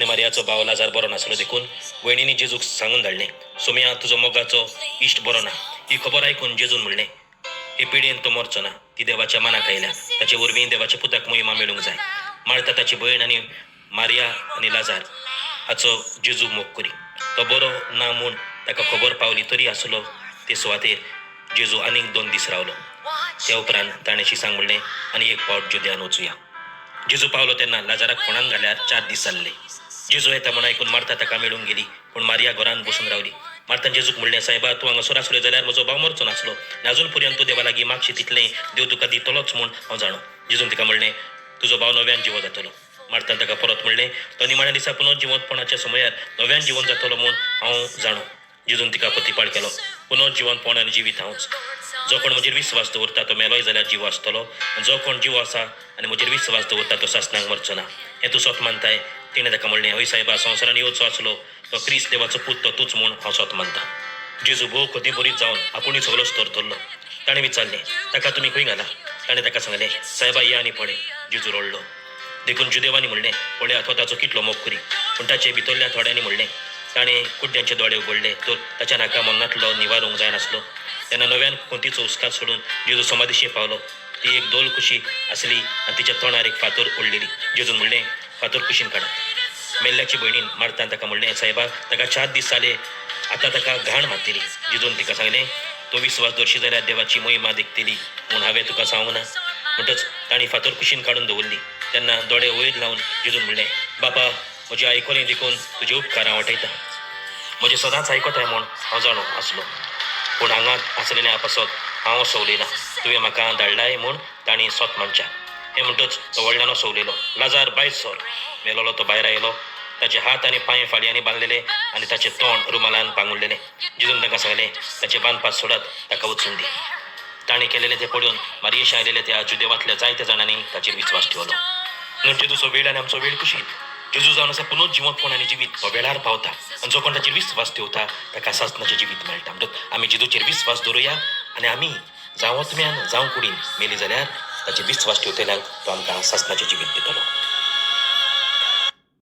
मारियाचो भाव लाजार बरो नासलो देखून वयणींनी जेजूक सांगून धाडलें, सोम्या तुजो मोगाचो इश्ट बरो ना. ही खबर आयकून जेजून म्हणलें, हे पिडयेन तो मरचो ना. ती देवाच्या मनाक आयल्या. ताचे वरवीं देवाच्या पुताक मोहिमा मेळूंक जाय. मार्ता ताची भयण आनी मारिया आनी लाजार हाचो जेजू मोग करी. तो बरो ना म्हूण ताका खबर पावली तरी आसलो ते सुवातेर जेजू आनीक 2 दीस रावलो. त्या उपरांत ताणें शिसांक म्हणलें, आनी एक पावट जुद्यान वचुया. जेजू पावलो तेन्ना लाजाराक फोंडान घाल्यार 4 दीस जाल्ले. जेजू येता म्हूण आयकून मार्ता ताका मेळूंक गेली, पूण मारिया घरांत बसून रावली. मार्तान जेजूक म्हणलें, सायबा तूं हांगासर आसलो जाल्यार म्हजो भाव मरचो नासलो. आनी आजून पर्यंत तूं देवा लागीं मागशी तितलें देव तुका दितलोच म्हूण हांव जाणो. जेजून तिका म्हणलें, तुजो भाव नव्यान जिवो जातलो. मार्तान ताका परत म्हणलें, तो निमाण्या दिसा पुनर्जिवंतपणाच्या समयार नव्यान जिवन जातलो म्हूण हांव जाणो. जेजून तिका प्रतिपाळ केलो, पुनर्जिवंतपण आनी जिवीत हांवच. जो कोण म्हजेर विस्वास दवरता तो मेलोय जाल्यार जिवो आसतलो, आनी जो कोण जिवो आसा आनी म्हजेर विस्वास दवरता तो सासणाक मरचो ना. हें तूं स्वत मानताय? तिणें ताका म्हणलें, हय सायबा, संवसारान येवचो आसलो तो क्रिस्त देवाचो पूत तो तूंच म्हूण हांव स्वत मानतां. जेजू भोव खोती बरीत जावन आपुणूय सगलो स्तर धरलो. ताणें विचारलें, ताका तुमी खंय घाला? ताणें ताका सांगलें, सायबा या आनी पळय. जेजू रडलो. देखून जुदेवांनी म्हणलें, पळयात हो ताचो कितलो मोग करी. पूण ताचे भितरल्या थोड्यांनी म्हणलें, ताणें कुड्ड्यांचे दोळे उगडले तर ताच्या नाका मरणांतलो निवारूंक जायनासलो. तेन्ना नव्यान खोंतीचो उस्कात सोडून जेजू समाधीशी पावलो. ती एक दोल कुशी आसली आनी तिच्या तोंडार एक फातर ओडलेली. जेजून म्हणलें, फातर कुशीन काडात. मेल्ल्याची भयणीन मार्तान ताका म्हणलें, सायबा ताका 4 दीस जाले, आतां ताका घाण मारतली. जेजून तिका सांगलें, तो विस्वास दवरशी जाल्यार देवाची महिमा देखतली म्हूण हांवें तुका सांगूं ना. म्हणटच ताणीं फातर कुशीन काडून दवरली. तेन्ना दोळे वयर लावन जेजून म्हणलें, बापा, म्हजें आयकोलें देखून तुजे उपकार हांव वाटयतां. म्हजें सदांच आयकताय म्हूण हांव जाणो आसलो, पूण हांगा आसलेल्या पासत हांव सवलेना. तुवें म्हाका धाडलाय म्हूण ताणीं स्वत मानच्या. हें म्हणटच तो व्हडल्यानो सवलेलो. लाजार भायर सर. मेलोलो तो भायर आयलो. ताचे हात आनी पांय फाळयांनी बांदलेले आनी ताचें तोंड रुमालान पांगुरलेलें. जेजून ताका सांगलें, ताचें बांदपाक सोडात, ताका वचून दी. ताणें केलेलें तें पळोवन मारियेशी आयलेल्या त्या जुदेवांतल्या जायत्या जाणांनी ताचेर विस्वास ठेवलो. न्हू जेजूचो वेळ आनी आमचो वेळ कुशीन. जेजू जावन आसा पुनर्जिवंतपण आनी जिवीत तो वेळार पावता. आनी जो कोण ताचेर विस्वास ठेवता ताका सासणाचें जिवीत मेळटा. म्हणटच आमी जेजूचेर विस्वास दवरुया आनी आमी जावं आत्म्यान जावं कुडीन मेली जाल्यार ताचेर विस्वास ठेवतल्यांक तो आमकां सासणाचें जिवीत दितलो.